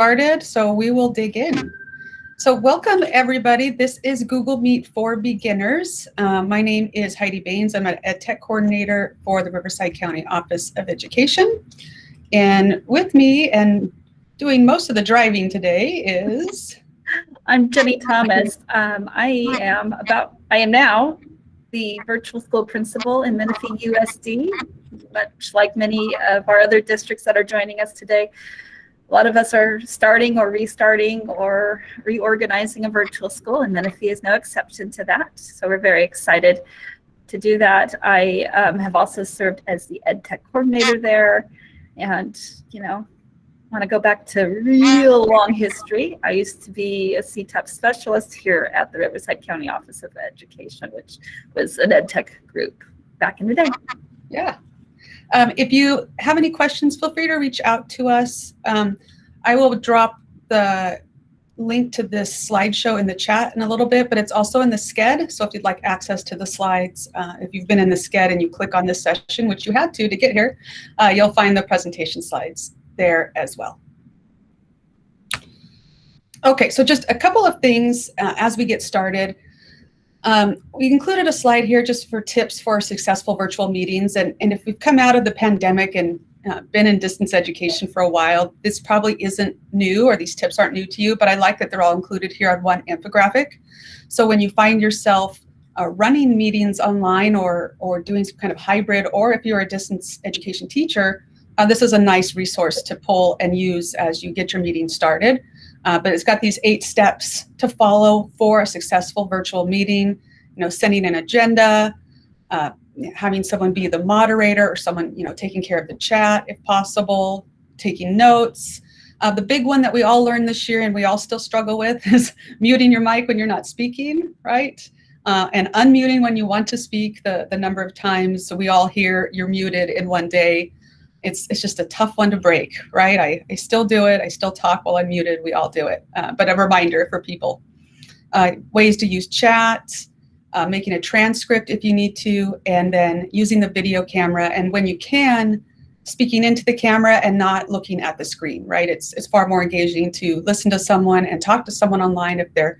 started, so we will dig in. So welcome everybody. This is Google Meet for Beginners. My name is Heidi Baines. I'm an EdTech coordinator for the Riverside County Office of Education. And with me and doing most of the driving today is... I'm Jenny Thomas. I am now the virtual school principal in Menifee USD. Much like many of our other districts that are joining us today, a lot of us are starting or restarting or reorganizing a virtual school, and Menifee is no exception to that. So we're very excited to do that. I have also served as the EdTech coordinator there, and want to go back to real long history. I used to be a CTEP specialist here at the Riverside County Office of Education, which was an EdTech group back in the day. Yeah. If you have any questions, feel free to reach out to us. I will drop the link to this slideshow in the chat in a little bit, but it's also in the SCED. So if you'd like access to the slides, if you've been in the SCED and you click on this session, which you had to get here, you'll find the presentation slides there as well. Okay, so just a couple of things as we get started. We included a slide here just for tips for successful virtual meetings. And if we've come out of the pandemic and been in distance education for a while, this probably isn't new, or these tips aren't new to you, but I like that they're all included here on one infographic. So when you find yourself running meetings online or doing some kind of hybrid, or if you're a distance education teacher, this is a nice resource to pull and use as you get your meeting started. But it's got these 8 steps to follow for a successful virtual meeting. Sending an agenda, having someone be the moderator, or someone taking care of the chat if possible, taking notes. The big one that we all learned this year and we all still struggle with is muting your mic when you're not speaking, right? And unmuting when you want to speak the number of times. So we all hear you're muted in one day. It's just a tough one to break, right? I still do it. I still talk while I'm muted. We all do it. But a reminder for people. Ways to use chat, making a transcript if you need to, and then using the video camera. And when you can, speaking into the camera and not looking at the screen, right? It's far more engaging to listen to someone and talk to someone online if they're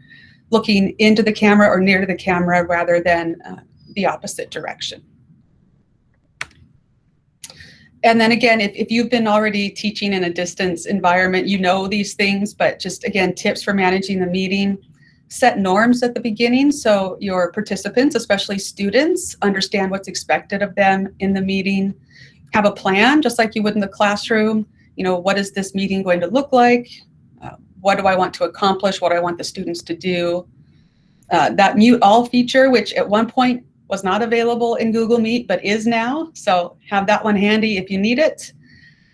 looking into the camera or near to the camera rather than the opposite direction. And then again, if you've been already teaching in a distance environment, you know these things, but just again, tips for managing the meeting. Set norms at the beginning so your participants, especially students, understand what's expected of them in the meeting. Have a plan, just like you would in the classroom. What is this meeting going to look like? What do I want to accomplish? What do I want the students to do? That mute all feature, which at one point was not available in Google Meet, but is now. So have that one handy if you need it,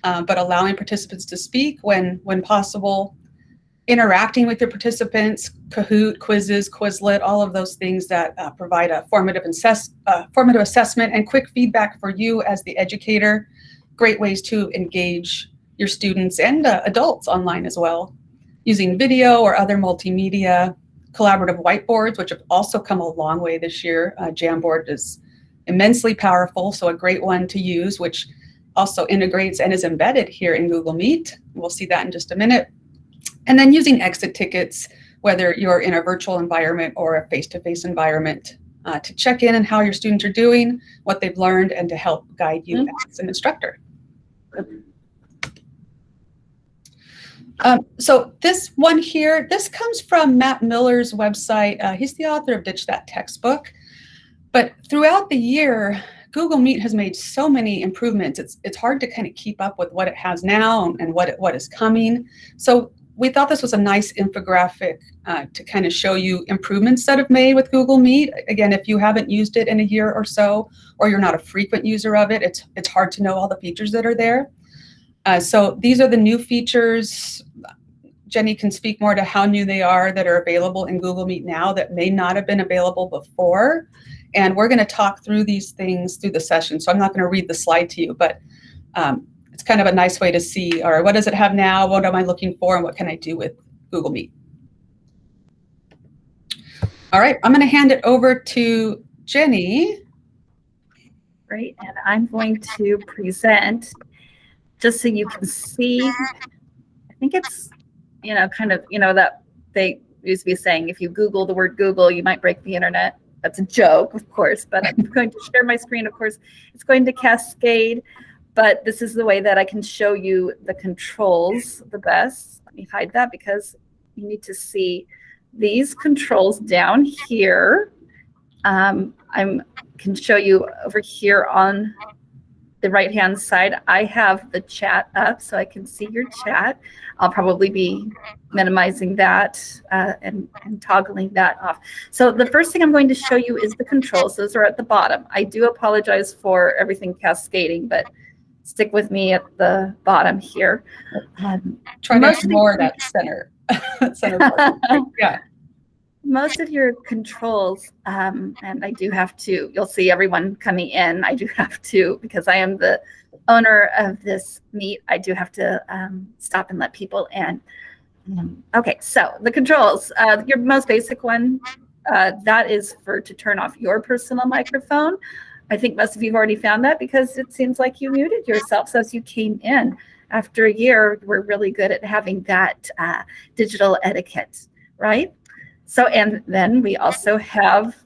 but allowing participants to speak when possible, interacting with your participants, Kahoot, quizzes, Quizlet, all of those things that provide a formative assessment and quick feedback for you as the educator. Great ways to engage your students and adults online as well, using video or other multimedia. Collaborative whiteboards, which have also come a long way this year. Jamboard is immensely powerful, so a great one to use, which also integrates and is embedded here in Google Meet. We'll see that in just a minute. And then using exit tickets, whether you're in a virtual environment or a face-to-face environment, to check in on how your students are doing, what they've learned, and to help guide you as an instructor. So this one here, this comes from Matt Miller's website. He's the author of Ditch That Textbook. But throughout the year, Google Meet has made so many improvements. It's hard to kind of keep up with what it has now and what is coming. So we thought this was a nice infographic to kind of show you improvements that have made with Google Meet. Again, if you haven't used it in a year or so, or you're not a frequent user of it, it's hard to know all the features that are there. So these are the new features. Jenny can speak more to how new they are that are available in Google Meet now that may not have been available before. And we're going to talk through these things through the session. So I'm not going to read the slide to you, but it's kind of a nice way to see, all right, what does it have now? What am I looking for? And what can I do with Google Meet? All right, I'm going to hand it over to Jenny. Great, and I'm going to present just so you can see. I think it's kind of, that they used to be saying, if you Google the word Google, you might break the internet. That's a joke, of course, but I'm going to share my screen. Of course, it's going to cascade, but this is the way that I can show you the controls the best. Let me hide that because you need to see these controls down here. I can show you over here on the right-hand side. I have the chat up so I can see your chat. I'll probably be minimizing that and toggling that off. So the first thing I'm going to show you is the controls. Those are at the bottom. I do apologize for everything cascading, but stick with me at the bottom here. Try to ignore that center. Center part. Yeah. Most of your controls, and I do have to, you'll see everyone coming in, I do have to, because I am the owner of this meet, I do have to stop and let people in. Okay, so the controls, your most basic one, that is to turn off your personal microphone. I think most of you have already found that because it seems like you muted yourself. So as you came in after a year, we're really good at having that digital etiquette, right? So, and then we also have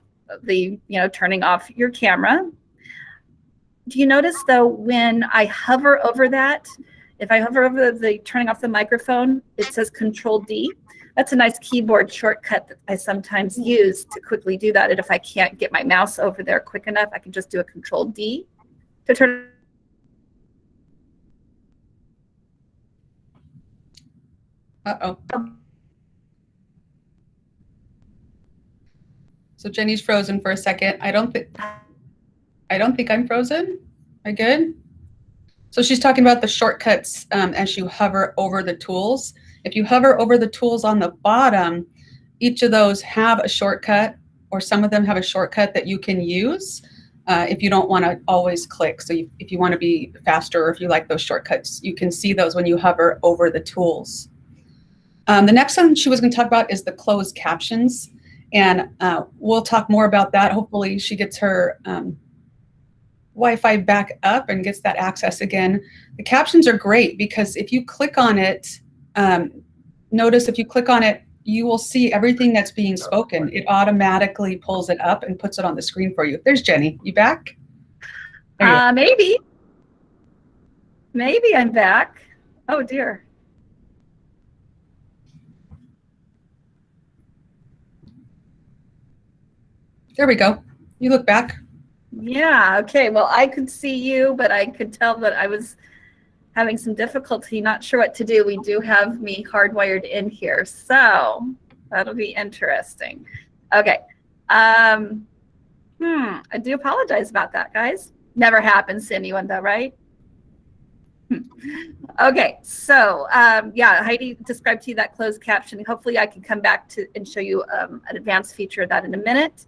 the, turning off your camera. Do you notice though, when I hover over that, if I hover over the turning off the microphone, it says Control D. That's a nice keyboard shortcut that I sometimes use to quickly do that. And if I can't get my mouse over there quick enough, I can just do a Control D to turn. Uh-oh. So Jenny's frozen for a second. I don't think I'm frozen. Am I good? So she's talking about the shortcuts as you hover over the tools. If you hover over the tools on the bottom, each of those have a shortcut, or some of them have a shortcut that you can use if you don't want to always click. So if you want to be faster, or if you like those shortcuts, you can see those when you hover over the tools. The next one she was going to talk about is the closed captions. And we'll talk more about that. Hopefully she gets her Wi-Fi back up and gets that access again. The captions are great because if you click on it, notice if you click on it, you will see everything that's being spoken. It automatically pulls it up and puts it on the screen for you. There's Jenny. You back? Maybe I'm back. Oh dear. There we go. You look back. Yeah, okay. Well, I could see you, but I could tell that I was having some difficulty, not sure what to do. We do have me hardwired in here, so that'll be interesting. Okay. I do apologize about that, guys. Never happens to anyone though, right? Okay, so yeah, Heidi described to you that closed captioning. Hopefully I can come back to and show you an advanced feature of that in a minute.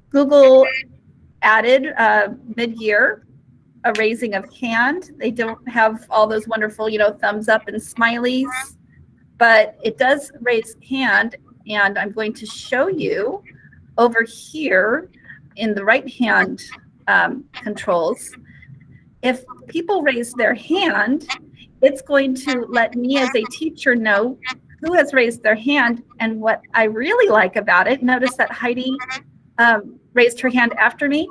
Google added mid-year a raising of hand. They don't have all those wonderful, thumbs up and smileys, but it does raise hand. And I'm going to show you over here in the right hand controls. If people raise their hand, it's going to let me as a teacher know who has raised their hand. And what I really like about it, notice that Heidi raised her hand after me.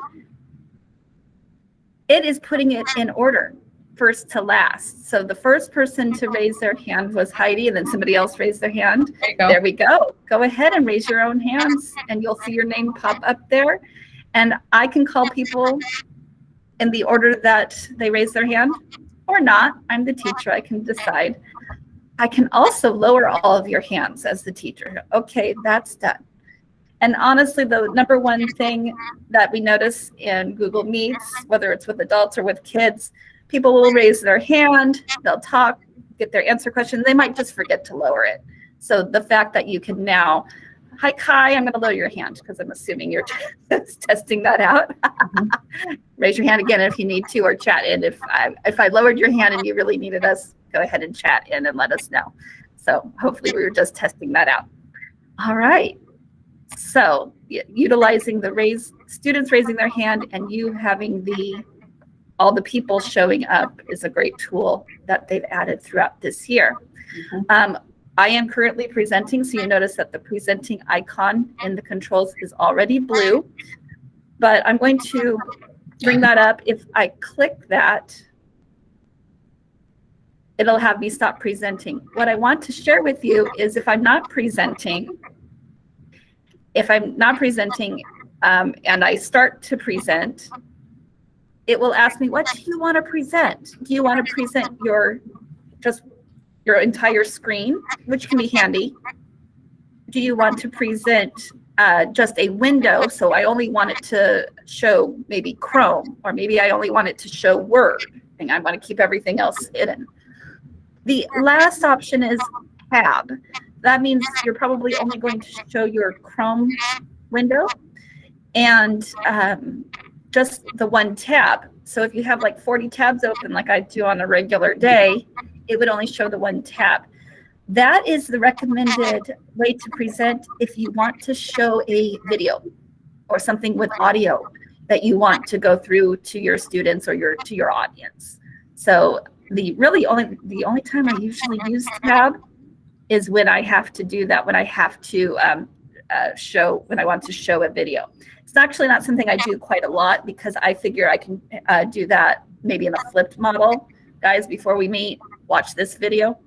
It is putting it in order, first to last. So the first person to raise their hand was Heidi, and then somebody else raised their hand. There we go. Go ahead and raise your own hands, and you'll see your name pop up there. And I can call people in the order that they raise their hand or not. I'm the teacher. I can decide. I can also lower all of your hands as the teacher. Okay, that's done. And honestly, the number one thing that we notice in Google Meets, whether it's with adults or with kids, people will raise their hand, they'll talk, get their answer question. They might just forget to lower it. So the fact that you can now, hi, Kai, I'm going to lower your hand because I'm assuming you're testing that out. Raise your hand again if you need to, or chat in. If I lowered your hand and you really needed us, go ahead and chat in and let us know. So hopefully we were just testing that out. All right. So utilizing the students raising their hand and you having all the people showing up is a great tool that they've added throughout this year. I am currently presenting, so you notice that the presenting icon in the controls is already blue, but I'm going to bring that up. If I click that, it'll have me stop presenting. What I want to share with you is if I'm not presenting, and I start to present, it will ask me, what do you want to present? Do you want to present your entire screen, which can be handy? Do you want to present just a window? So I only want it to show maybe Chrome, or maybe I only want it to show Word, and I want to keep everything else hidden. The last option is tab. That means you're probably only going to show your Chrome window and just the one tab. So if you have like 40 tabs open like I do on a regular day, it would only show the one tab. That is the recommended way to present if you want to show a video or something with audio that you want to go through to your students or to your audience. So the only time I usually use tab is when I have to do that, when I have to when I want to show a video. It's actually not something I do quite a lot because I figure I can do that maybe in a flipped model. Guys, before we meet, watch this video.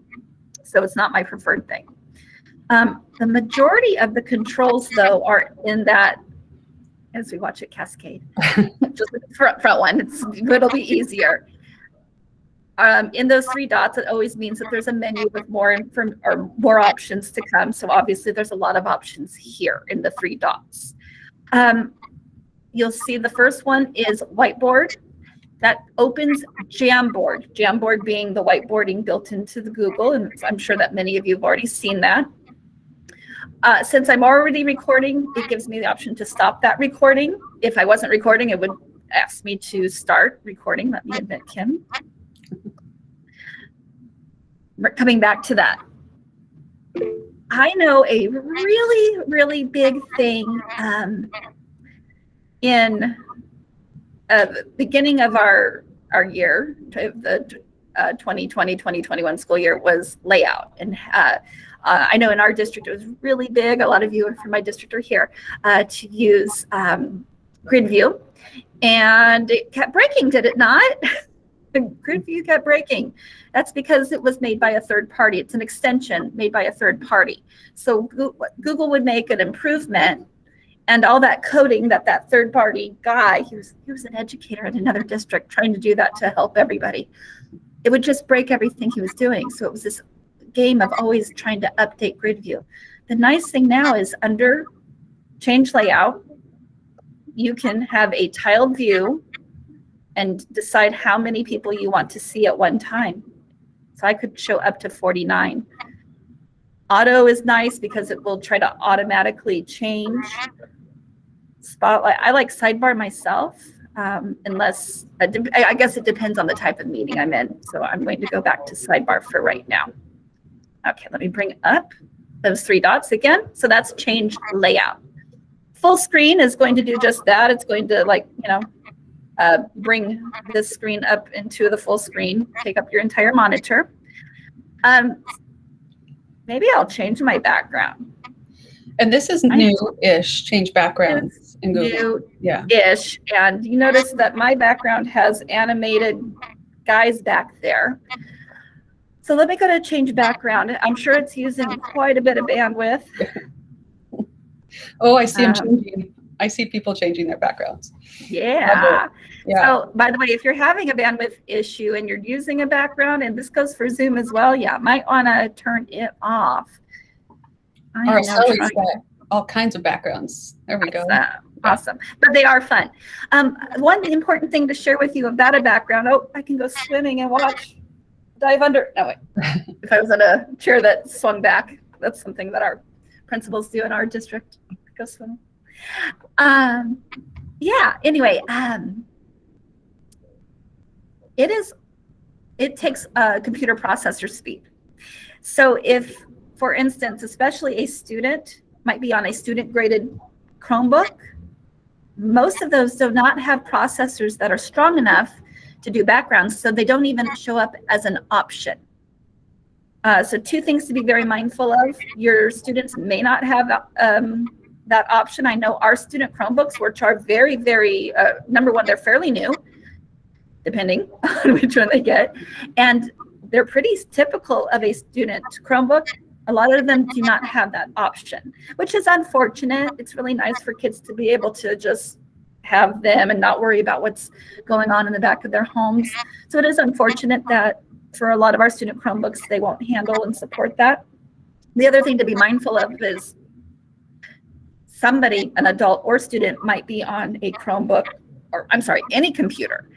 So it's not my preferred thing. The majority of the controls, though, are in that, as we watch it cascade, just the front one, it'll be easier. In those three dots, it always means that there's a menu with more options to come. So obviously there's a lot of options here in the three dots. You'll see the first one is Whiteboard. That opens Jamboard. Jamboard being the whiteboarding built into the Google, and I'm sure that many of you have already seen that. Since I'm already recording, it gives me the option to stop that recording. If I wasn't recording, it would ask me to start recording. Let me admit Kim. We're coming back to that. I know a really, really big thing in the beginning of our year, the 2020-2021 school year, was layout. And I know in our district it was really big. A lot of you from my district are here to use grid view. And it kept breaking, did it not? The grid view kept breaking. That's because it was made by a third party. It's an extension made by a third party. So Google would make an improvement, and all that coding that third party guy, he was an educator in another district trying to do that to help everybody. It would just break everything he was doing. So it was this game of always trying to update grid view. The nice thing now is under change layout, you can have a tiled view and decide how many people you want to see at one time. So I could show up to 49. Auto is nice because it will try to automatically change. Spotlight, I like sidebar myself, unless, I guess it depends on the type of meeting I'm in. So I'm going to go back to sidebar for right now. Okay, let me bring up those three dots again. So that's change layout. Full screen is going to do just that. It's going to, like, bring this screen up into the full screen, take up your entire monitor. Maybe I'll change my background. And this is new-ish, change backgrounds in Google. New-ish, and you notice that my background has animated guys back there. So let me go to change background. I'm sure it's using quite a bit of bandwidth. Oh, I see them changing. I see people changing their backgrounds. Yeah. Yeah. So, by the way, if you're having a bandwidth issue and you're using a background, and this goes for Zoom as well, might want to turn it off. All right, so we've got all kinds of backgrounds. There we go. Awesome. But they are fun. One important thing to share with you about a background, I can go swimming and dive under. No, wait. If I was on a chair that swung back, that's something that our principals do in our district. Go swimming. Anyway, it takes computer processor speed. So if, for instance, especially a student might be on a student graded Chromebook, most of those do not have processors that are strong enough to do backgrounds, so they don't even show up as an option. So two things to be very mindful of. Your students may not have that option. I know our student Chromebooks, which are very, very, number one, they're fairly new, depending on which one they get. And they're pretty typical of a student Chromebook. A lot of them do not have that option, which is unfortunate. It's really nice for kids to be able to just have them and not worry about what's going on in the back of their homes. So it is unfortunate that for a lot of our student Chromebooks, they won't handle and support that. The other thing to be mindful of is somebody, an adult or student, might be on a Chromebook, or I'm sorry, any computer.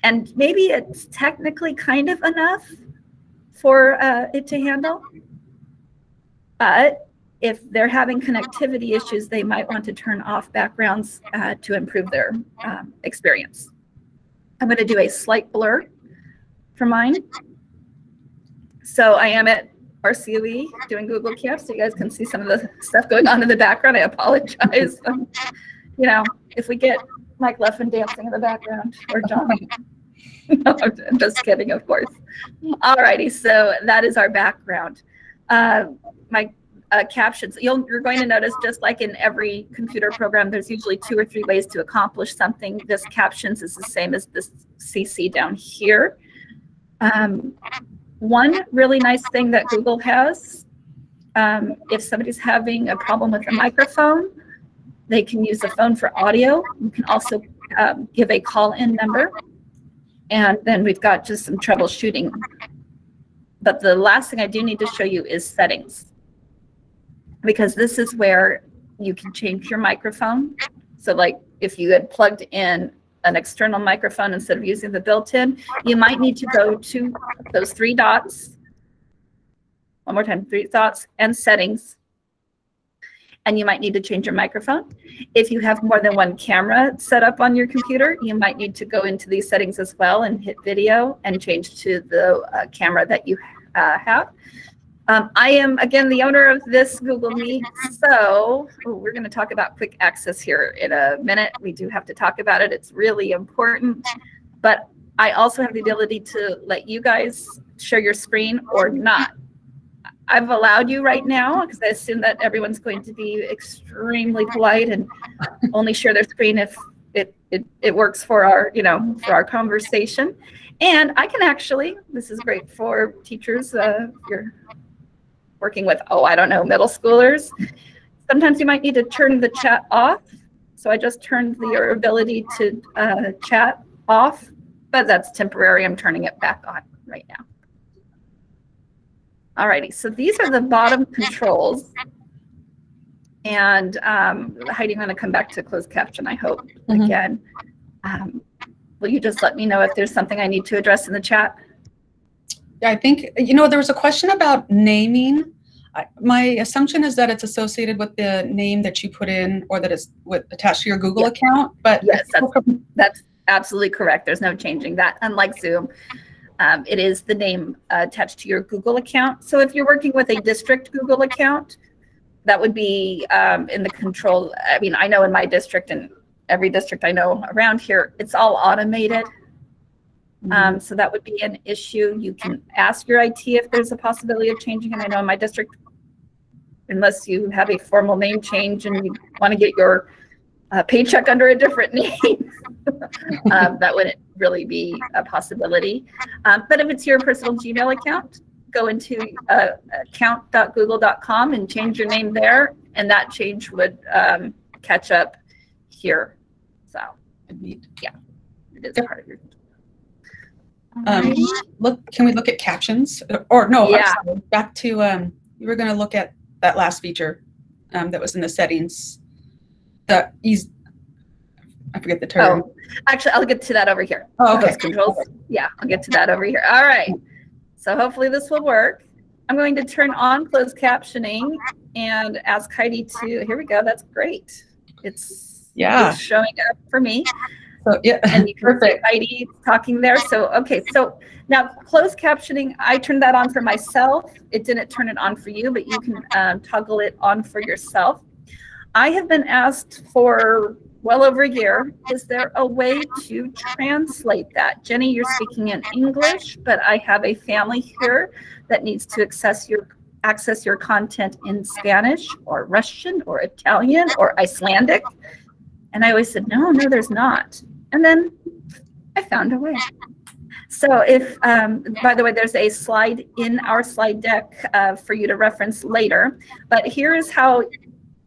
And maybe it's technically kind of enough for it to handle. But if they're having connectivity issues, they might want to turn off backgrounds to improve their experience. I'm going to do a slight blur for mine. So I am at RCOE doing Google Camp, so you guys can see some of the stuff going on in the background. I apologize. You know, if we get Mike Leffin dancing in the background or John. No, I'm just kidding, of course. All righty, so that is our background. My captions, you're going to notice, just like in every computer program, there's usually 2 or 3 ways to accomplish something. This captions is the same as this CC down here. One really nice thing that Google has, if somebody's having a problem with a microphone, they can use the phone for audio. You can also give a call-in number. And then we've got just some troubleshooting. But the last thing I do need to show you is settings, because this is where you can change your microphone. So like if you had plugged in an external microphone instead of using the built-in, you might need to go to those 3 dots. One more time, 3 dots and settings. And you might need to change your microphone. If you have more than 1 camera set up on your computer, you might need to go into these settings as well and hit video and change to the camera that you have. I am, again, the owner of this Google Meet, so we're going to talk about quick access here in a minute. We do have to talk about it. It's really important. But I also have the ability to let you guys share your screen or not. I've allowed you right now because I assume that everyone's going to be extremely polite and only share their screen if it works for our, for our conversation. And I can actually, this is great for teachers, you're working with, I don't know, middle schoolers. Sometimes you might need to turn the chat off. So I just turned your ability to chat off, but that's temporary. I'm turning it back on right now. Alrighty, so these are the bottom controls. And Heidi, I'm going to come back to closed caption, I hope, again. Will you just let me know if there's something I need to address in the chat? I think, there was a question about naming. My assumption is that it's associated with the name that you put in or that is attached to your Google account. But yes, that's absolutely correct. There's no changing that, unlike Zoom. It is the name attached to your Google account. So if you're working with a district Google account, that would be in the control. I mean, I know in my district and every district I know around here, it's all automated. So that would be an issue. You can ask your IT if there's a possibility of changing. And I know in my district, unless you have a formal name change and you want to get your paycheck under a different name, that wouldn't really be a possibility. But if it's your personal Gmail account, go into account.google.com and change your name there, and that change would catch up here. So, yeah, it is part of your. Can we look at captions? Or no, yeah. Sorry, back to you were going to look at that last feature that was in the settings. I forget the term. Oh, actually, I'll get to that over here. Oh, okay. Controls. Yeah, I'll get to that over here. All right. So hopefully this will work. I'm going to turn on closed captioning and ask Heidi to. Here we go. That's great. It's showing up for me. So yeah, and you can perfect. see Heidi talking there. So okay. So now closed captioning, I turned that on for myself. It didn't turn it on for you, but you can toggle it on for yourself. I have been asked for well over a year, is there a way to translate that? Jenny, you're speaking in English, but I have a family here that needs to access your content in Spanish or Russian or Italian or Icelandic? And I always said, no, there's not. And then I found a way. So if, by the way, there's a slide in our slide deck for you to reference later, but here is how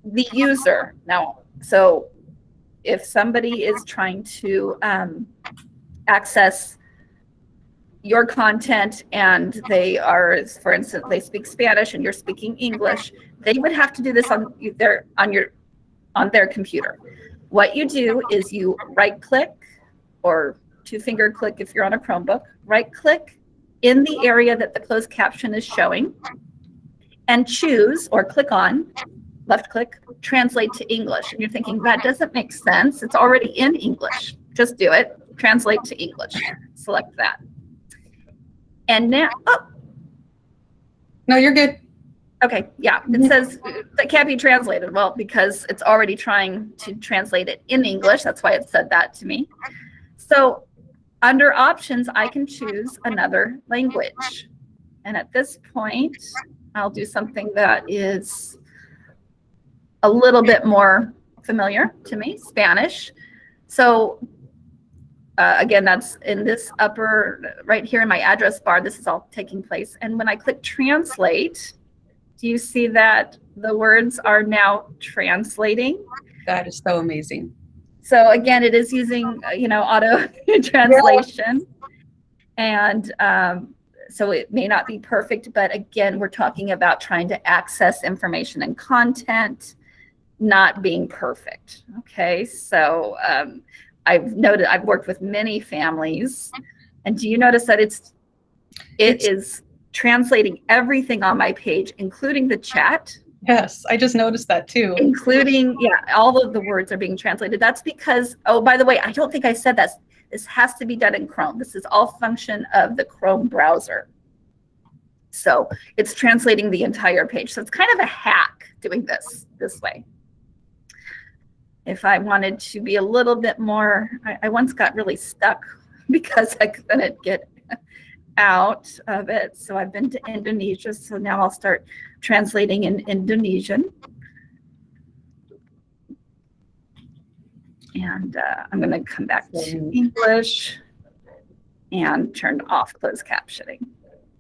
the user, now, so if somebody is trying to access your content and they are, for instance, they speak Spanish and you're speaking English, they would have to do this on their computer. What you do is you right click or two-finger click if you're on a Chromebook, right click in the area that the closed caption is showing and choose or click on, left click, translate to English. And you're thinking, that doesn't make sense. It's already in English. Just do it. Translate to English. Select that. And now, oh. No, you're good. Okay, yeah, it says that can't be translated. Well, because it's already trying to translate it in English. That's why it said that to me. So under options, I can choose another language. And at this point, I'll do something that is a little bit more familiar to me, Spanish. So again, that's in this upper, right here in my address bar, this is all taking place. And when I click translate, do you see that the words are now translating? That is so amazing. So again, it is using, auto translation. And so it may not be perfect, but again, we're talking about trying to access information and content, not being perfect. Okay, so I've worked with many families, and do you notice that it is translating everything on my page, including the chat? Yes, I just noticed that too. Including, all of the words are being translated. That's because, oh, by the way, I don't think I said that. This has to be done in Chrome. This is all function of the Chrome browser. So it's translating the entire page. So it's kind of a hack doing this way. If I wanted to be a little bit more, I once got really stuck because I couldn't get out of it. So I've been to Indonesia. So now I'll start translating in Indonesian. And I'm going to come back to English and turn off closed captioning.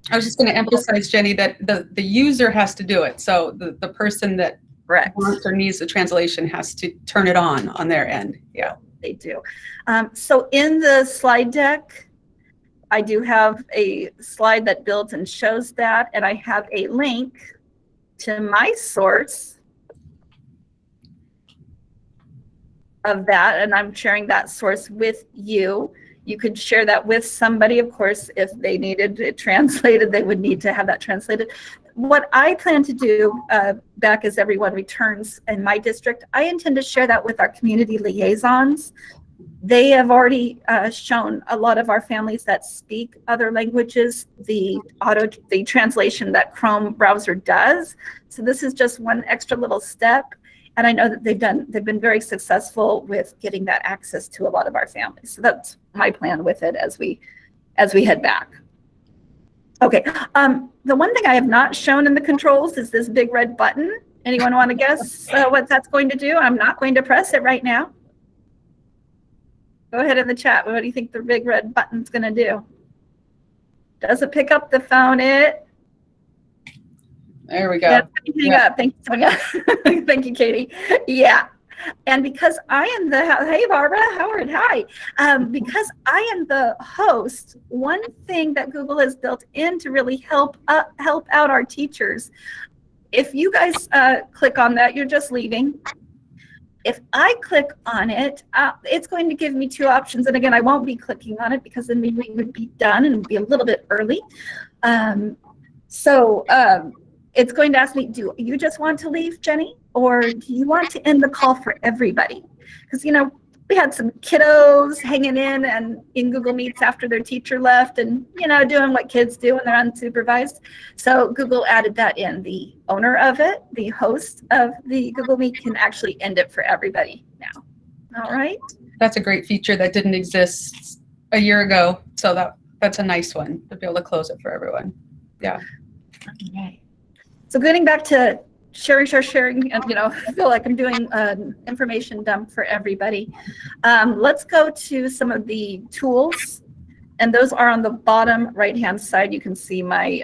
I was just going to emphasize, Jenny, that the user has to do it. So the person that wants or needs the translation has to turn it on their end. Yeah, they do. So in the slide deck, I do have a slide that builds and shows that, and I have a link to my source of that, and I'm sharing that source with you. You could share that with somebody, of course, if they needed it translated, they would need to have that translated. What I plan to do back as everyone returns in my district, I intend to share that with our community liaisons. They have already shown a lot of our families that speak other languages the translation that Chrome browser does. So this is just one extra little step. And I know that they've been very successful with getting that access to a lot of our families. So that's my plan with it as we head back. Okay, the one thing I have not shown in the controls is this big red button. Anyone want to guess what that's going to do? I'm not going to press it right now. Go ahead in the chat. What do you think the big red button's going to do? Does it pick up the phone? There we go. Yeah, hang up. Thank you, Sonia. Thank you, Katie. Yeah. And because I am hey, Barbara, Howard, hi. Because I am the host, one thing that Google has built in to really help out our teachers, if you guys click on that, you're just leaving. If I click on it, it's going to give me two options. And again, I won't be clicking on it because then we would be done and be a little bit early. It's going to ask me, do you just want to leave, Jenny? Or do you want to end the call for everybody? Because, we had some kiddos hanging in Google Meets after their teacher left and, doing what kids do when they're unsupervised. So Google added that in. The owner of it, the host of the Google Meet, can actually end it for everybody now. All right. That's a great feature that didn't exist a year ago. So that's a nice one to be able to close it for everyone. Yeah. Okay. So getting back to sharing, and I feel like I'm doing an information dump for everybody. Let's go to some of the tools, and those are on the bottom right-hand side. You can see my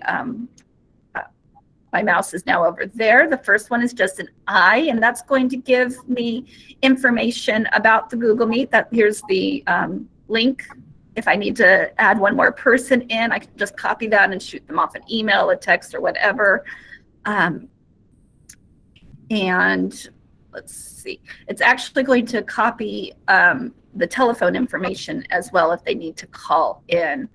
my mouse is now over there. The first one is just an I, and that's going to give me information about the Google Meet. Here's the link. If I need to add one more person in, I can just copy that and shoot them off an email, a text, or whatever. And let's see, it's actually going to copy the telephone information as well if they need to call in.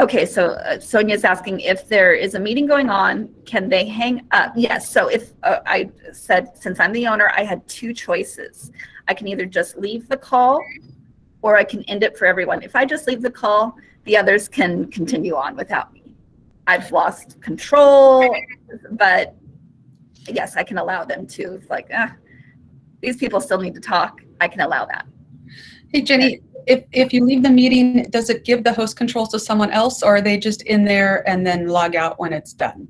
Okay, so Sonia's asking if there is a meeting going on, can they hang up? Yes, so if I said, since I'm the owner, I had two choices. I can either just leave the call or I can end it for everyone. If I just leave the call, the others can continue on without me. I've lost control, but yes, I can allow them to. It's like, these people still need to talk. I can allow that. Hey, Jenny, if you leave the meeting, does it give the host controls to someone else, or are they just in there and then log out when it's done?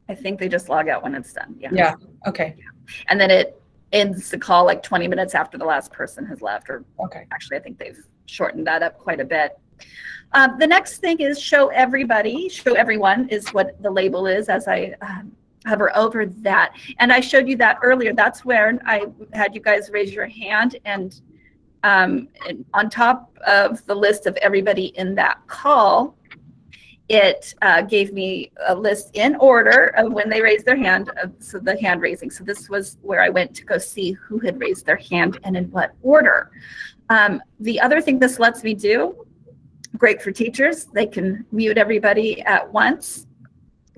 I think they just log out when it's done. Yeah. Yeah. Okay. And then it ends the call like 20 minutes after the last person has left, or okay. Actually, I think they've shortened that up quite a bit. The next thing is show everybody. Show everyone is what the label is as I hover over that. And I showed you that earlier. That's where I had you guys raise your hand, and on top of the list of everybody in that call, it gave me a list in order of when they raised their hand, so the hand raising. So this was where I went to go see who had raised their hand and in what order. The other thing this lets me do, great for teachers, they can mute everybody at once.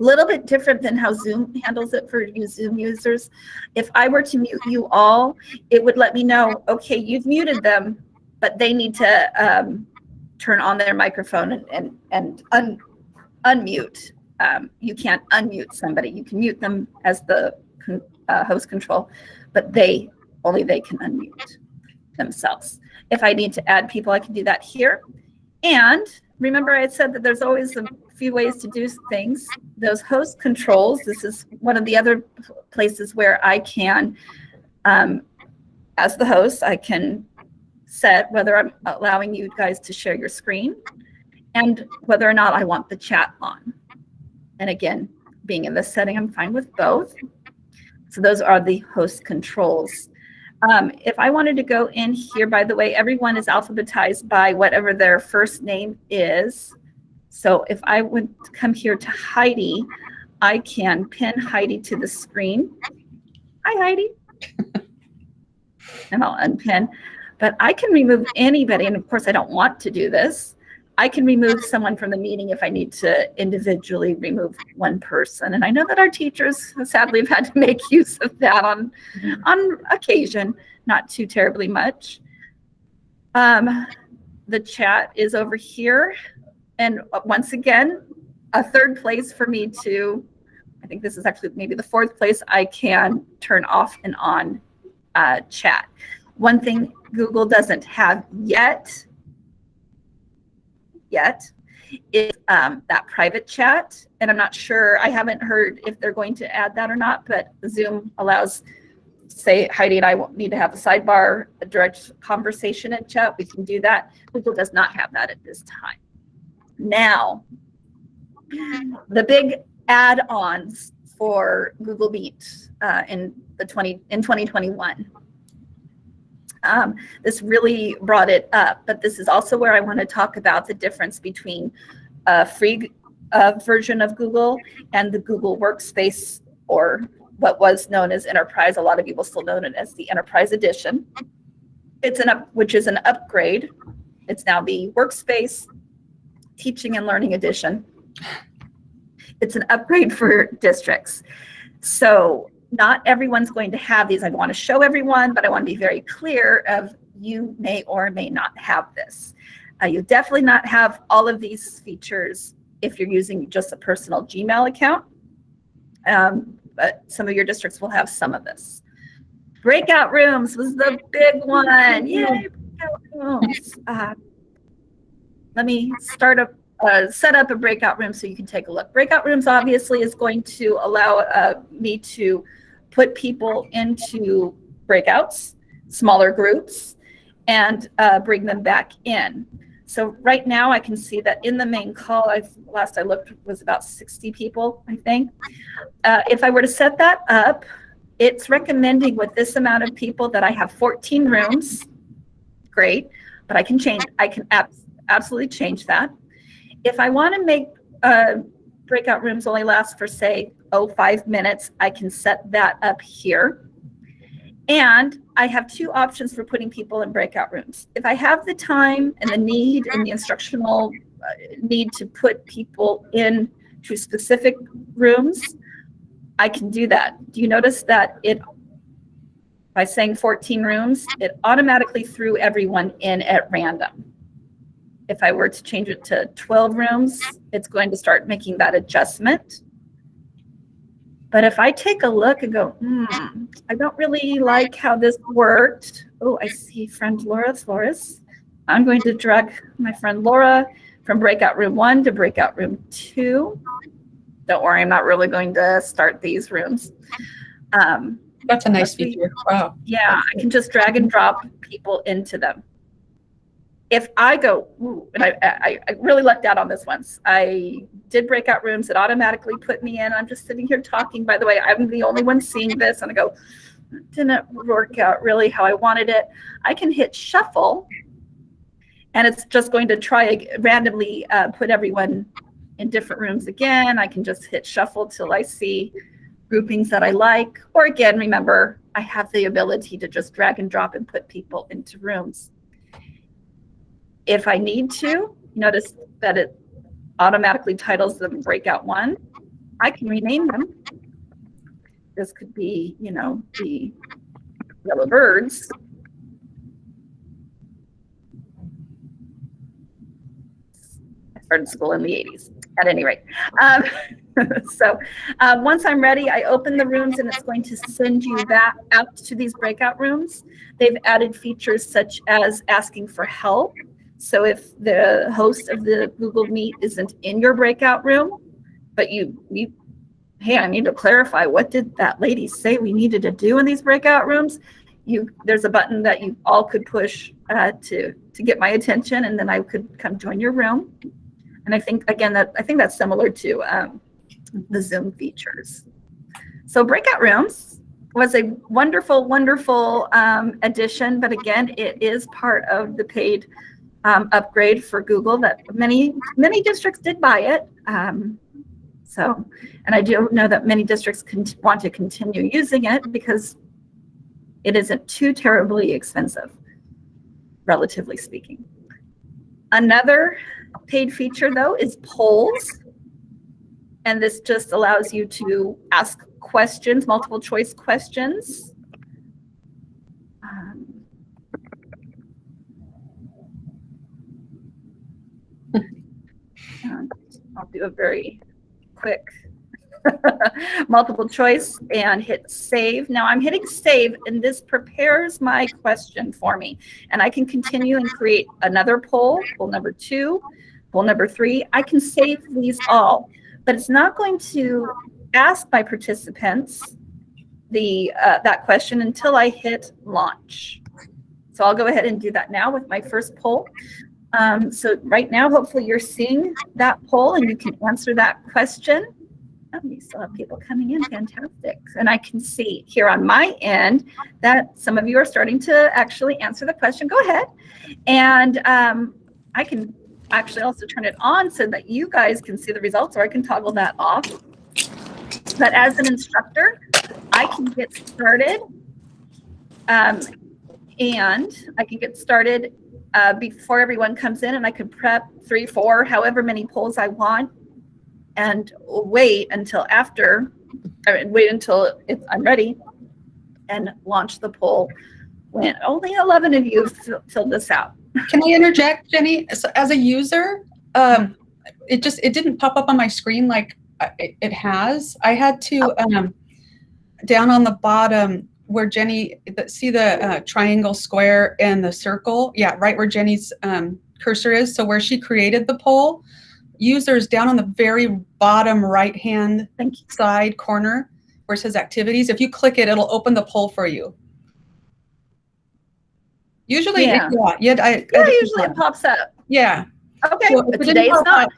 A little bit different than how Zoom handles it for you Zoom users. If I were to mute you all, it would let me know, okay, you've muted them, but they need to turn on their microphone and unmute. You can't unmute somebody. You can mute them as the host control, but only they can unmute themselves. If I need to add people, I can do that here. And remember, I said that there's always a few ways to do things. Those host controls, this is one of the other places where I can, as the host, I can set whether I'm allowing you guys to share your screen and whether or not I want the chat on. And again, being in this setting, I'm fine with both. So those are the host controls. If I wanted to go in here, by the way, everyone is alphabetized by whatever their first name is. So if I would come here to Heidi, I can pin Heidi to the screen. Hi, Heidi. And I'll unpin. But I can remove anybody, and of course I don't want to do this. I can remove someone from the meeting if I need to individually remove one person. And I know that our teachers sadly have had to make use of that on occasion, not too terribly much. The chat is over here. And once again, a third place for me to, I think this is actually maybe the fourth place I can turn off and on chat. One thing Google doesn't have yet is that private chat. And I'm not sure, I haven't heard if they're going to add that or not, but Zoom allows, say Heidi and I won't need to have a sidebar, a direct conversation in chat. We can do that. Google does not have that at this time. Now, the big add-ons for Google Meet in 2021. This really brought it up, but this is also where I want to talk about the difference between a free version of Google and the Google Workspace, or what was known as Enterprise. A lot of people still know it as the Enterprise Edition. It's which is an upgrade. It's now the Workspace Teaching and Learning Edition. It's an upgrade for districts. So not everyone's going to have these. I want to show everyone, but I want to be very clear of you may or may not have this. You definitely not have all of these features if you're using just a personal Gmail account, but some of your districts will have some of this. Breakout Rooms was the big one. Yay, Breakout Rooms. let me set up a breakout room so you can take a look. Breakout rooms obviously is going to allow me to put people into breakouts, smaller groups, and bring them back in. So right now I can see that in the main call, last I looked was about 60 people, I think. If I were to set that up, it's recommending with this amount of people that I have 14 rooms. Great, but I can absolutely change that. If I want to make breakout rooms only last for, say, 5 minutes, I can set that up here. And I have 2 options for putting people in breakout rooms. If I have the time and the need and the instructional need to put people into specific rooms, I can do that. Do you notice that by saying 14 rooms, it automatically threw everyone in at random? If I were to change it to 12 rooms, it's going to start making that adjustment. But if I take a look and go, I don't really like how this worked. Oh, I see friend Laura Flores. I'm going to drag my friend Laura from breakout room 1 to breakout room 2. Don't worry, I'm not really going to start these rooms. That's a nice feature. Wow. Yeah, I can just drag and drop people into them. If I go, and I really lucked out on this once. I did breakout rooms. It automatically put me in. I'm just sitting here talking. By the way, I'm the only one seeing this. And I go, didn't work out really how I wanted it. I can hit shuffle. And it's just going to try randomly put everyone in different rooms again. I can just hit shuffle till I see groupings that I like. Or again, remember, I have the ability to just drag and drop and put people into rooms. If I need to, notice that it automatically titles them breakout 1. I can rename them. This could be, the yellow birds. I started school in the 80s, at any rate. So once I'm ready, I open the rooms and it's going to send you that out to these breakout rooms. They've added features such as asking for help. So if the host of the Google Meet isn't in your breakout room, but hey, I need to clarify, what did that lady say we needed to do in these breakout rooms? There's a button that you all could push to get my attention, and then I could come join your room. And I think, again, that's similar to the Zoom features. So breakout rooms was a wonderful, wonderful addition, but again, it is part of the paid upgrade for Google that many districts did buy it. And I do know that many districts want to continue using it because it isn't too terribly expensive, relatively speaking. Another paid feature, though, is polls. And this just allows you to ask questions, multiple choice questions. I'll do a very quick multiple choice and hit save. Now I'm hitting save and this prepares my question for me. And I can continue and create another poll number 2, poll number 3. I can save these all, but it's not going to ask my participants that question until I hit launch. So I'll go ahead and do that now with my first poll. So right now, hopefully you're seeing that poll and you can answer that question. Oh, we still have people coming in, fantastic. And I can see here on my end that some of you are starting to actually answer the question. Go ahead. And I can actually also turn it on so that you guys can see the results, or I can toggle that off. But as an instructor, I can get started. And I can get started before everyone comes in, and I could prep 3, 4, however many polls I want, and wait until I'm ready and launch the poll when only 11 of you filled this out. Can I interject, Jenny? So as a user, it didn't pop up on my screen like it has. I had to down on the bottom where Jenny, see the triangle, square, and the circle? Yeah, right where Jenny's cursor is. So where she created the poll, users down on the very bottom right-hand side corner where it says activities, if you click it, it'll open the poll for you. Usually, yeah, usually it pops up. Yeah. Okay, so today it's not.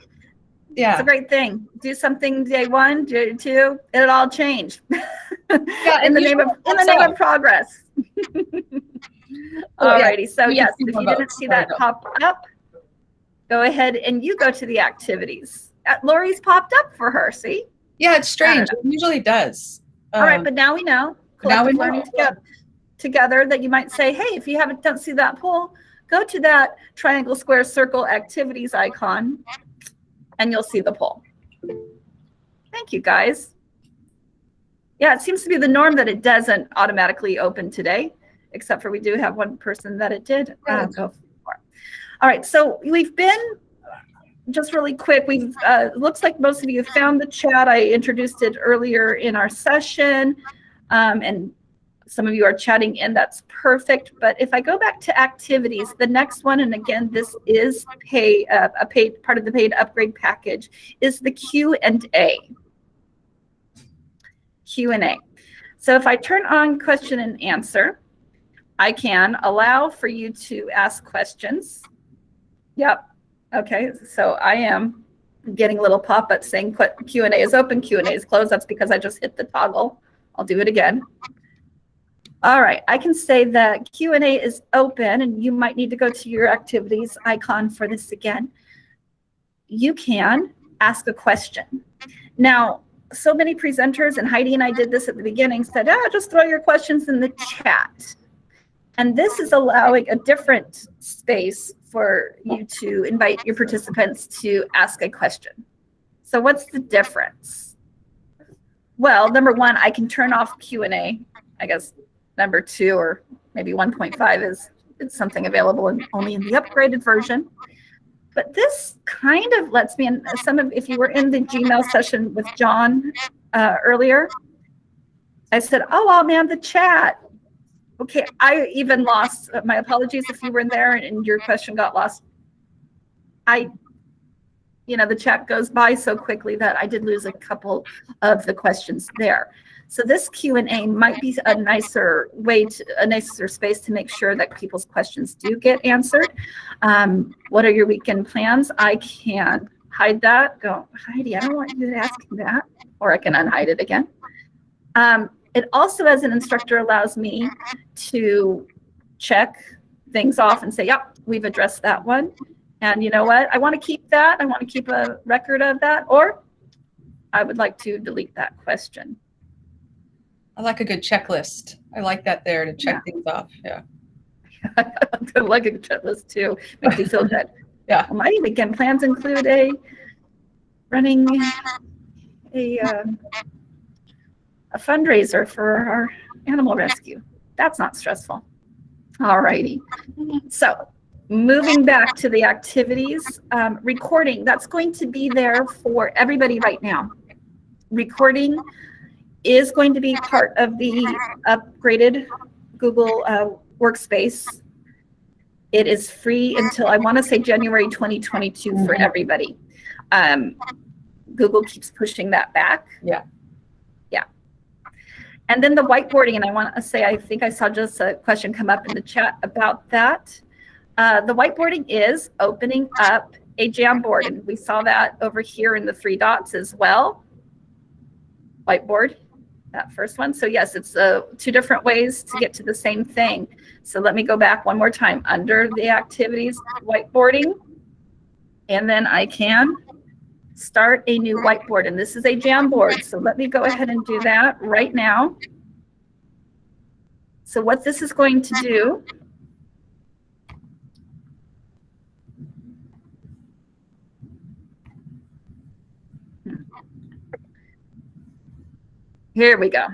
Yeah. It's a great thing. Do something day one, day two, it'll all change. Yeah, in the name of progress. Alrighty, so yes, if you didn't see that pop up, go ahead and you go to the activities. Lori's popped up for her, see? Yeah, it's strange. It usually does. All right, but now we know. Collective learning together that you might say, hey, if you don't see that poll, go to that triangle, square, circle activities icon and you'll see the poll. Thank you, guys. Yeah, it seems to be the norm that it doesn't automatically open today, except for we do have one person that it did go for. All right, so we've been, just really quick, we've looks like most of you have found the chat. I introduced it earlier in our session, and some of you are chatting in. That's perfect. But if I go back to activities, the next one, and again, this is a paid part of the paid upgrade package, is the Q&A. Q&A. So if I turn on question and answer, I can allow for you to ask questions. Yep. Okay. So I am getting a little pop-up saying Q&A is open, Q&A is closed. That's because I just hit the toggle. I'll do it again. All right, I can say that Q&A is open, and you might need to go to your activities icon for this again. You can ask a question. Now, so many presenters, and Heidi and I did this at the beginning, said, just throw your questions in the chat. And this is allowing a different space for you to invite your participants to ask a question. So what's the difference? Well, number one, I can turn off Q&A, I guess. Number two, or maybe 1.5 is something available only in the upgraded version. But this kind of lets me in if you were in the Gmail session with John earlier, I said, oh, man, the chat. Okay, I even lost, my apologies if you were in there and your question got lost. The chat goes by so quickly that I did lose a couple of the questions there. So this Q&A might be a nicer space to make sure that people's questions do get answered. What are your weekend plans? I can hide that. Go, Heidi, I don't want you to ask that. Or I can unhide it again. It also, as an instructor, allows me to check things off and say, yep, we've addressed that one. And you know what? I want to keep that. I want to keep a record of that. Or I would like to delete that question. I like a good checklist. I like that there to check things off. Yeah. I like a checklist too. Makes you feel good. Yeah. Well, my weekend plans include running a fundraiser for our animal rescue. That's not stressful. All righty. So moving back to the activities, recording, that's going to be there for everybody right now. Recording is going to be part of the upgraded Google Workspace. It is free until, I want to say, January 2022 for everybody. Google keeps pushing that back. Yeah. Yeah. And then the whiteboarding, and I want to say, I think I saw just a question come up in the chat about that. The whiteboarding is opening up a Jamboard, and we saw that over here in the 3 dots as well. Whiteboard, that first one. So yes, it's 2 different ways to get to the same thing. So let me go back one more time. Under the activities, whiteboarding, and then I can start a new whiteboard, and this is a Jamboard. So let me go ahead and do that right now. So what this is going to do, here we go.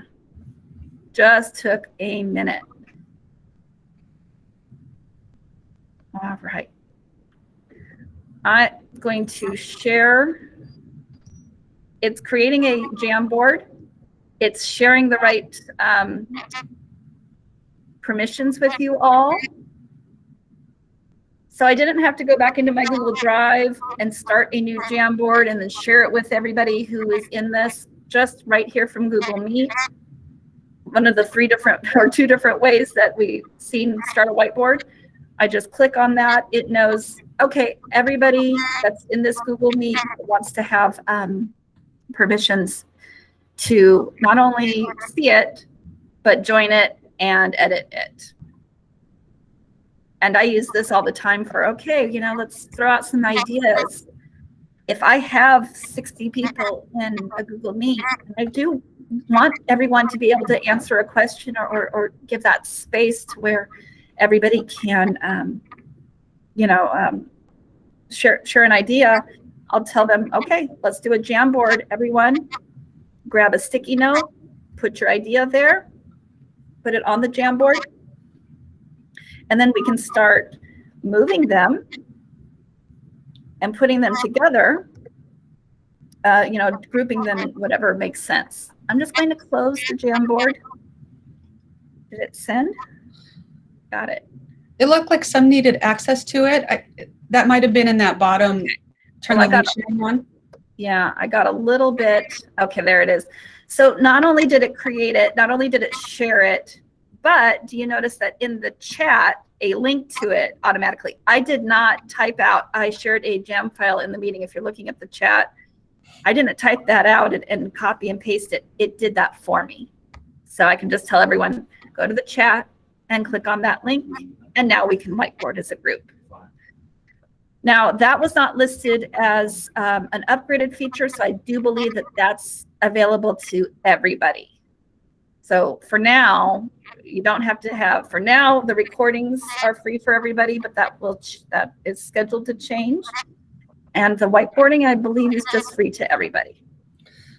Just took a minute. All right. I'm going to share. It's creating a Jamboard. It's sharing the right permissions with you all. So I didn't have to go back into my Google Drive and start a new Jamboard and then share it with everybody who is in this, just right here from Google Meet. One of the two different ways that we've seen start a whiteboard. I just click on that. It knows, okay, everybody that's in this Google Meet wants to have permissions to not only see it, but join it and edit it. And I use this all the time for, okay, let's throw out some ideas. If I have 60 people in a Google Meet, I do want everyone to be able to answer a question or give that space to where everybody can, share an idea. I'll tell them, okay, let's do a Jamboard. Everyone grab a sticky note, put your idea there, put it on the Jamboard, and then we can start moving them and putting them together, grouping them in whatever makes sense. I'm just going to close the Jamboard. Did it send? Got it. It looked like some needed access to it. That might have been in that bottom turn the share one. Yeah, I got a little bit. Okay, there it is. So not only did it create it, not only did it share it, but do you notice that in the chat, a link to it automatically? I did not type out, I shared a jam file in the meeting. If you're looking at the chat, I didn't type that out and copy and paste it. It did that for me. So I can just tell everyone, go to the chat and click on that link. And now we can whiteboard as a group. Now, that was not listed as an upgraded feature, so I do believe that that's available to everybody. So for now, you don't have to have, for now, the recordings are free for everybody, but that is scheduled to change. And the whiteboarding, I believe, is just free to everybody.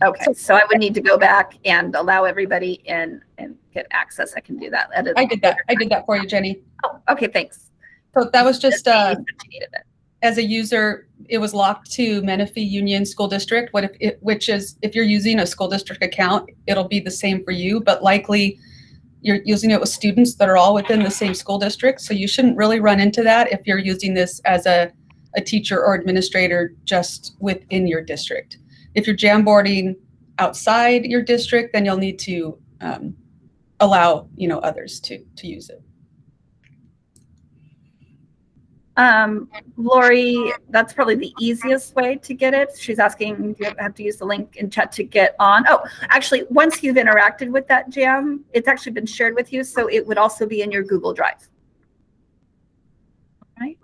Okay, so I would need to go back and allow everybody in and get access. I can do that. I did that. I did that for you, Jenny. Oh, okay, thanks. So that was just as a user, it was locked to Menifee Union School District. Which is if you're using a school district account, it'll be the same for you, but likely you're using it with students that are all within the same school district. So you shouldn't really run into that if you're using this as a teacher or administrator just within your district. If you're Jamboarding outside your district, then you'll need to allow others to use it. Lori, that's probably the easiest way to get it. She's asking, do you have to use the link in chat to get on? Oh, actually, once you've interacted with that jam, it's actually been shared with you, so it would also be in your Google Drive. Right?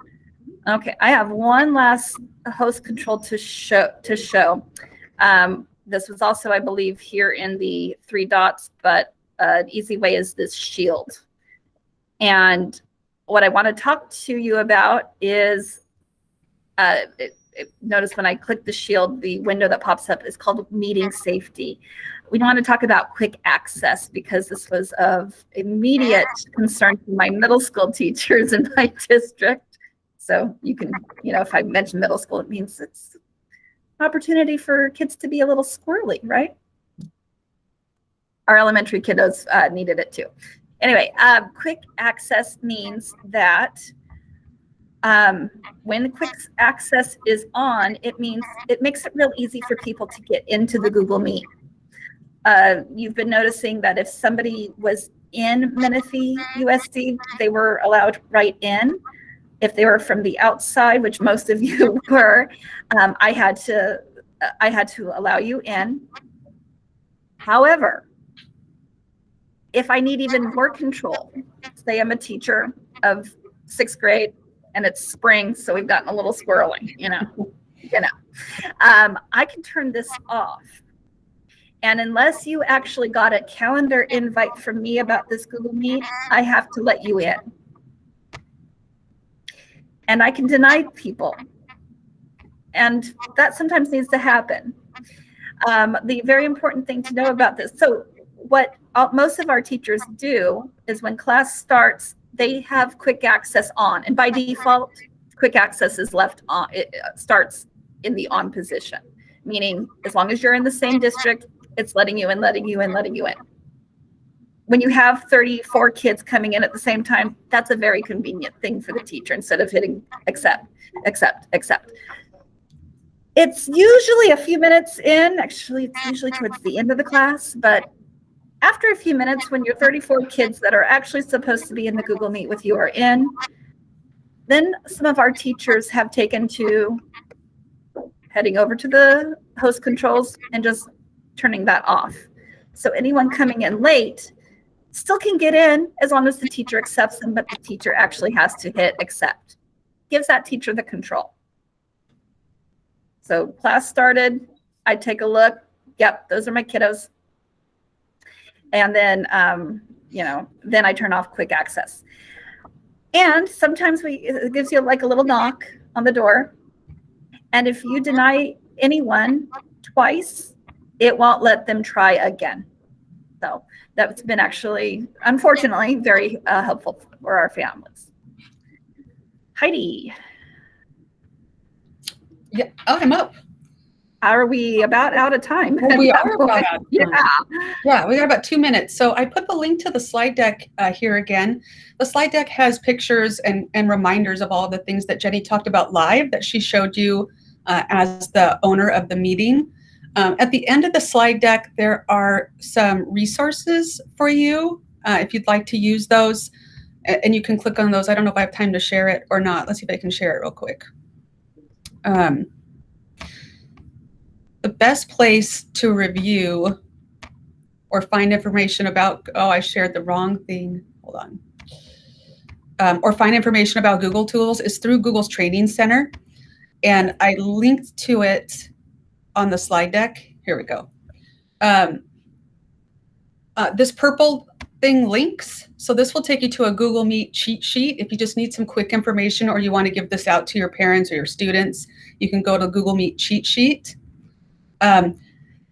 Okay, I have one last host control to show. This was also, I believe, here in the 3 dots, but an easy way is this shield. And what I want to talk to you about is, notice when I click the shield, the window that pops up is called meeting safety. We want to talk about quick access because this was of immediate concern to my middle school teachers in my district. So you can, if I mention middle school, it means it's an opportunity for kids to be a little squirrely, right? Our elementary kiddos needed it too. Anyway, quick access means that when quick access is on, it means it makes it real easy for people to get into the Google Meet. You've been noticing that if somebody was in Menifee USD, they were allowed right in. If they were from the outside, which most of you were, I had to allow you in. However, if I need even more control, say I'm a teacher of 6th grade and it's spring, so we've gotten a little squirrely, I can turn this off. And unless you actually got a calendar invite from me about this Google Meet, I have to let you in. And I can deny people. And that sometimes needs to happen. The very important thing to know about this, so what most of our teachers do is when class starts, they have quick access on. And by default, quick access is left on. It starts in the on position, meaning as long as you're in the same district, it's letting you in, letting you in, letting you in. when you have 34 kids coming in at the same time, that's a very convenient thing for the teacher instead of hitting accept, accept, accept. It's usually a few minutes in, actually, it's usually towards the end of the class, but after a few minutes, when your 34 kids that are actually supposed to be in the Google Meet with you are in, then some of our teachers have taken to heading over to the host controls and just turning that off. So anyone coming in late still can get in as long as the teacher accepts them, but the teacher actually has to hit accept. Gives that teacher the control. So class started, I take a look. Yep, those are my kiddos. And then, then I turn off quick access. And sometimes it gives you like a little knock on the door. And if you deny anyone twice, it won't let them try again. So that's been actually, unfortunately, very helpful for our families. Heidi. Yeah, I'm up. Are we about out of time? Well, we are about out of time. Yeah. Yeah, we got about 2 minutes. So I put the link to the slide deck here again. The slide deck has pictures and reminders of all the things that Jenny talked about live that she showed you as the owner of the meeting. At the end of the slide deck, there are some resources for you if you'd like to use those, and you can click on those. I don't know if I have time to share it or not. Let's see if I can share it real quick. The best place to review or find information about, I shared the wrong thing, hold on. Or find information about Google tools is through Google's Training Center. And I linked to it on the slide deck. Here we go. This purple thing links. So this will take you to a Google Meet cheat sheet. If you just need some quick information or you want to give this out to your parents or your students, you can go to Google Meet cheat sheet.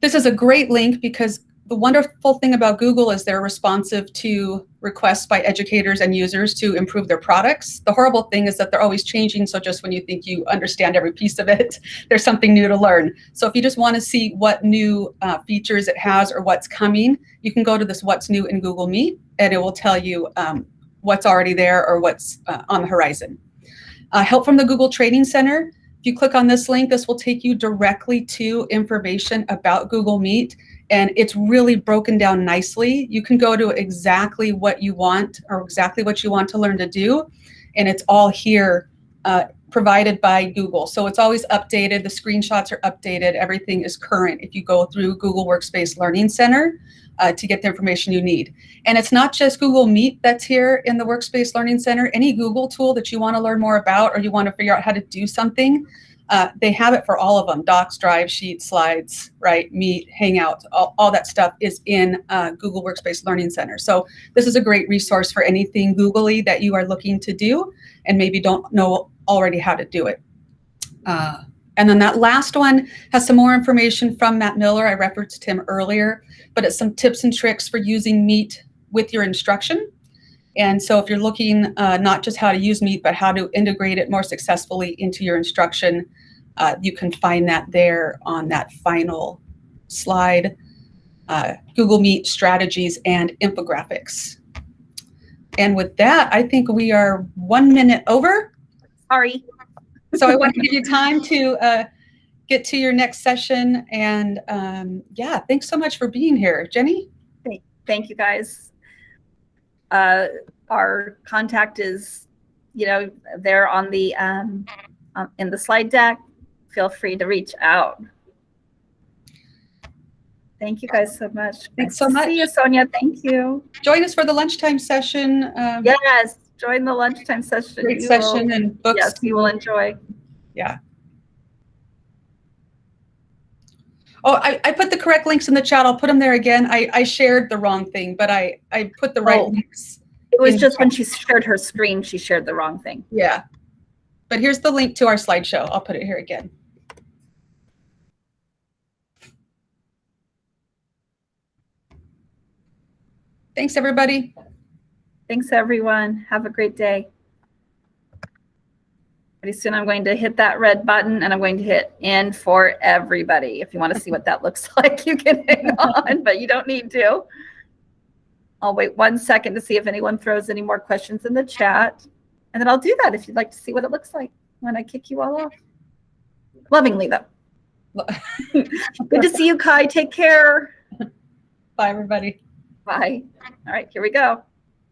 This is a great link because the wonderful thing about Google is they're responsive to requests by educators and users to improve their products. The horrible thing is that they're always changing. So just when you think you understand every piece of it, there's something new to learn. So if you just want to see what new features it has or what's coming, you can go to this What's New in Google Meet, and it will tell you what's already there or what's on the horizon. Help from the Google Training Center. If you click on this link, this will take you directly to information about Google Meet, and it's really broken down nicely. You can go to exactly what you want or exactly what you want to learn to do, and it's all here provided by Google. So it's always updated, the screenshots are updated, everything is current if you go through Google Workspace Learning Center to get the information you need. And it's not just Google Meet that's here in the Workspace Learning Center. Any Google tool that you want to learn more about or you want to figure out how to do something, they have it for all of them. Docs, Drive, Sheets, Slides, right? Meet, Hangout, all that stuff is in Google Workspace Learning Center. So this is a great resource for anything Googly that you are looking to do and maybe don't know already how to do it. And then that last one has some more information from Matt Miller. I referenced him earlier, but it's some tips and tricks for using Meet with your instruction. And so if you're looking not just how to use Meet, but how to integrate it more successfully into your instruction, you can find that there on that final slide, Google Meet strategies and infographics. And with that, I think we are 1 minute over. Sorry. So I want to give you time to get to your next session. And yeah, thanks so much for being here. Jenny? Thank you, guys. Our contact is, there on the in the slide deck. Feel free to reach out. Thank you guys so much. Thanks so much. See you, Sonia. Thank you. Join us for the lunchtime session. Yes, join the lunchtime session. Great session and books. Yes, you will enjoy. Yeah. Oh, I put the correct links in the chat. I'll put them there again. I shared the wrong thing, but I put the right links. It was just when she shared her screen, she shared the wrong thing. Yeah. But here's the link to our slideshow. I'll put it here again. Thanks, everybody. Thanks, everyone. Have a great day. Pretty soon I'm going to hit that red button and I'm going to hit end for everybody. If you want to see what that looks like, you can hang on, but you don't need to. I'll wait 1 second to see if anyone throws any more questions in the chat. And then I'll do that if you'd like to see what it looks like when I kick you all off. Lovingly, though. Good to see you, Kai. Take care. Bye, everybody. Bye. All right, here we go.